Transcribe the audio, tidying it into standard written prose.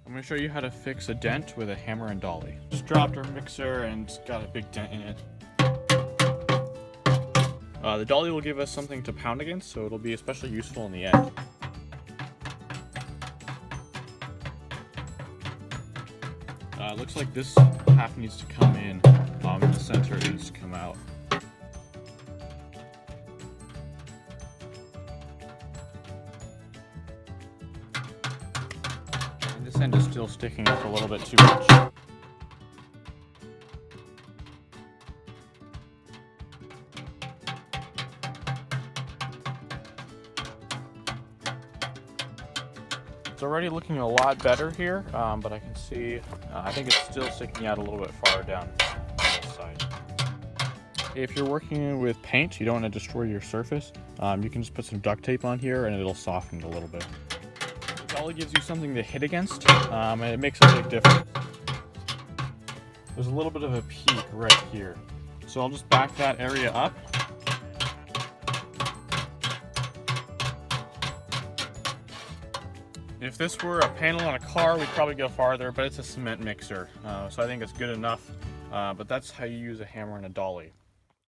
I'm going to show you how to fix a dent with a hammer and dolly. Just dropped our mixer and it's got a big dent in it. The dolly will give us something to pound against, so it'll be especially useful in the end. Looks like this half needs to come in, and the center needs to come out. And this end is still sticking up a little bit too much. It's already looking a lot better here, but I can see, I think it's still sticking out a little bit farther down on this side. If you're working with paint, you don't want to destroy your surface, you can just put some duct tape on here and it'll soften it a little bit. The dolly gives you something to hit against, and it makes a big difference. There's a little bit of a peak right here, so I'll just back that area up. If this were a panel on a car, we'd probably go farther, but it's a cement mixer, so I think it's good enough. But that's how you use a hammer and a dolly.